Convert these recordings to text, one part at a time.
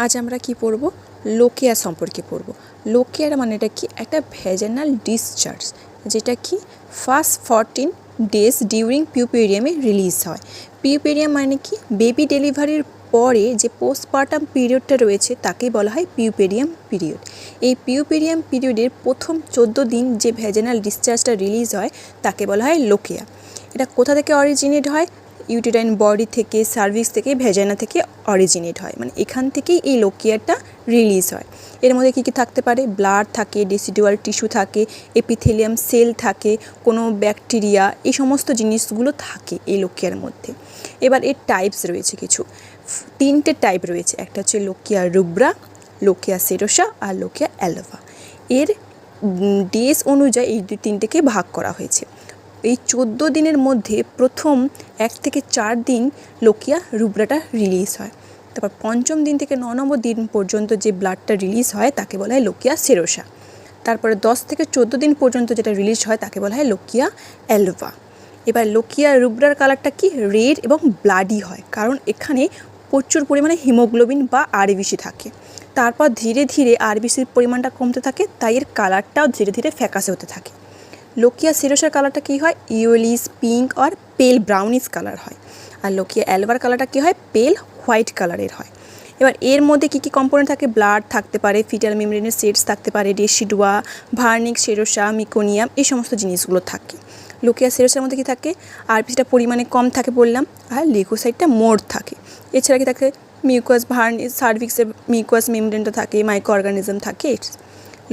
আজ আমরা কি পড়ব? লোকিয়া সম্পর্কে পড়ব। লোকিয়ার মানেটা কি? একটা ভ্যাজানাল ডিসচার্জ, যেটা কি ফার্স্ট 14 ডেজ ডিউরিং পিউপেরিয়ামে রিলিজ হয়। পিউপেরিয়াম মানে কি? বেবি ডেলিভারির পরে যে পোস্টপার্টাম পিরিয়ডটা রয়েছে তাকেই বলা হয় পিউপেরিয়াম পিরিয়ড। এই পিউপেরিয়াম পিরিয়ডের প্রথম 14 দিন যে ভ্যাজানাল ডিসচার্জটা রিলিজ হয় তাকে বলা হয় লোকিয়া। এটা কোথা থেকে অরিজিনেট হয়? ইউটেরাইন বডি থেকে, সার্ভিক্স থেকে, ভ্যাজানা থেকে অরিজিনেট হয়, মানে এখান থেকেই এই লোকিয়াটা রিলিজ হয়। এর মধ্যে কী কী থাকতে পারে? ব্লাড থাকে, ডেসিডুয়াল টিস্যু থাকে, এপিথেলিয়াম সেল থাকে, কোনো ব্যাকটেরিয়া, এই সমস্ত জিনিসগুলো থাকে এই লোকিয়ার মধ্যে। এবার এর টাইপস রয়েছে কিছু, 3টে টাইপ রয়েছে। একটা হচ্ছে লোকিয়া রুব্রা, লোকিয়া সেরোসা আর লোকিয়া অ্যালভা। এর ডেজ অনুযায়ী এই 3টেকে ভাগ করা হয়েছে। এই 14 দিনের মধ্যে প্রথম 1 থেকে 4 দিন লোকিয়া রুব্রাটা রিলিজ হয়। তারপর 5ম দিন থেকে 9 নম্বর দিন পর্যন্ত যে ব্লাডটা রিলিজ হয় তাকে বলা হয় লোকিয়া সেরোসা। তারপরে 10 থেকে 14 দিন পর্যন্ত যেটা রিলিজ হয় তাকে বলা হয় লোকিয়া অ্যালভা। এবার লোকিয়া রুব্রার কালারটা কি? রেড এবং ব্লাডি হয়, কারণ এখানে প্রচুর পরিমাণে হিমোগ্লোবিন বা আরবিসি থাকে। তারপর ধীরে ধীরে আরবিসির পরিমাণটা কমতে থাকে, তাই এর কালারটাও ধীরে ধীরে ফ্যাকাশে হতে থাকে। লোকিয়া সেরোসার কালারটা কী হয়? ইয়েলিশ পিঙ্ক আর পেল ব্রাউনিশ কালার হয়। আর লোকিয়া অ্যালভার কালারটা কী হয়? পেল হোয়াইট কালারের হয়। এবার এর মধ্যে কী কী কম্পোনেন্ট থাকে? ব্লাড থাকতে পারে, ফিটাল মেমব্রেনের সেটস থাকতে পারে, ডেসিডুয়া, ভার্নিক্স, সেরোসা, মিকোনিয়াম, এই সমস্ত জিনিসগুলো থাকে। লোকিয়া সেরোসার মধ্যে কী থাকে? আরবিসিটা পরিমাণে কম থাকে বললাম, আর লিউকোসাইটটা মোর থাকে। এছাড়া কি থাকে? মিউকাস, ভার্নিক্স, সার্ভিক্সের মিউকাস মেমব্রেনটা থাকে, মাইক্রো অর্গানিজম থাকে।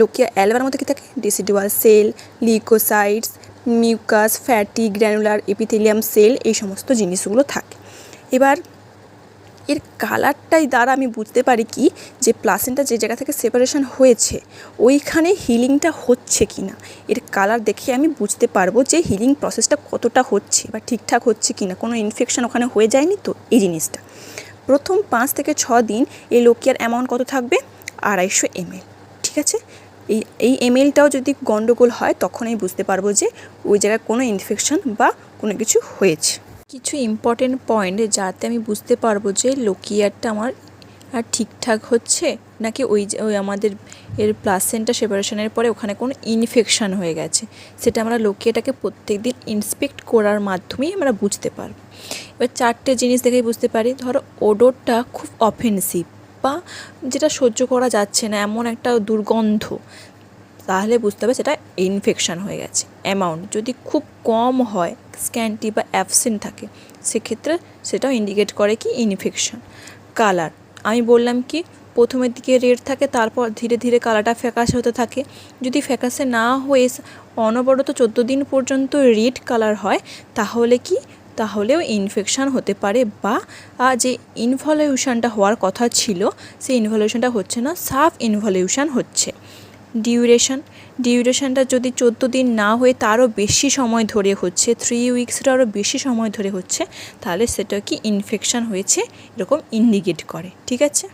লোকিয়া অ্যালভার মধ্যে কী থাকে? Decidual cell, leucocytes, mucus, fatty, granular, epithelium cell, এই সমস্ত জিনিসগুলো থাকে। এবার এর কালারটাই দ্বারা আমি বুঝতে পারি কি, যে প্লাসেন্টা যে জায়গা থেকে সেপারেশন হয়েছে ওইখানে হিলিংটা হচ্ছে কি না। এর কালার দেখে আমি বুঝতে পারবো যে হিলিং প্রসেসটা কতটা হচ্ছে বা ঠিকঠাক হচ্ছে কি না, কোনো ইনফেকশন ওখানে হয়ে যায়নি তো, এই জিনিসটা। প্রথম 5 থেকে 6 দিন এই লোকিয়ার অ্যামাউন্ট কত থাকবে? 250 ml। ঠিক আছে, এই এমএলটাও যদি গন্ডগোল হয় তখন আমি বুঝতে পারবো যে ওই জায়গায় কোনো ইনফেকশন বা কোনো কিছু হয়েছে। কিছু ইম্পর্টেন্ট পয়েন্ট যাতে আমি বুঝতে পারবো যে লোকিয়ারটা আমার আর ঠিকঠাক হচ্ছে নাকি ওই আমাদের এর প্লাসেন্টা সেপারেশনের পরে ওখানে কোনো ইনফেকশান হয়ে গেছে, সেটা আমরা লোকিয়াটাকে প্রত্যেক দিন ইন্সপেক্ট করার মাধ্যমেই আমরা বুঝতে পারবো। এবার 4টে জিনিস দেখেই বুঝতে পারি। ধরো ওডোরটা খুব অফেন্সিভ বা যেটা সহ্য করা যাচ্ছে না, এমন একটা দুর্গন্ধ, তাহলে বুঝতে হবে সেটা ইনফেকশান হয়ে গেছে। অ্যামাউন্ট যদি খুব কম হয়, স্ক্যান্টি বা অ্যাবসেন্ট থাকে, সেক্ষেত্রে সেটাও ইন্ডিকেট করে কি ইনফেকশান। কালার আমি বললাম কি প্রথমের দিকে রেড থাকে, তারপর ধীরে ধীরে কালারটা ফ্যাকাশে হতে থাকে। যদি ফ্যাকাশে না হয়ে অনবরত 14 দিন পর্যন্ত রেড কালার হয় তাহলেও ইনফেকশান হতে পারে, বা যে ইনভলিউশনটা হওয়ার কথা ছিল সেই ইনভলিউশনটা হচ্ছে না, সাব ইনভলিউশন হচ্ছে। ডিউরেশনটা যদি 14 দিন না হয়ে তারও বেশি সময় ধরে হচ্ছে, 3 উইক্সের আরও বেশি সময় ধরে হচ্ছে, তাহলে সেটা কি ইনফেকশান হয়েছে এরকম ইন্ডিকেট করে। ঠিক আছে।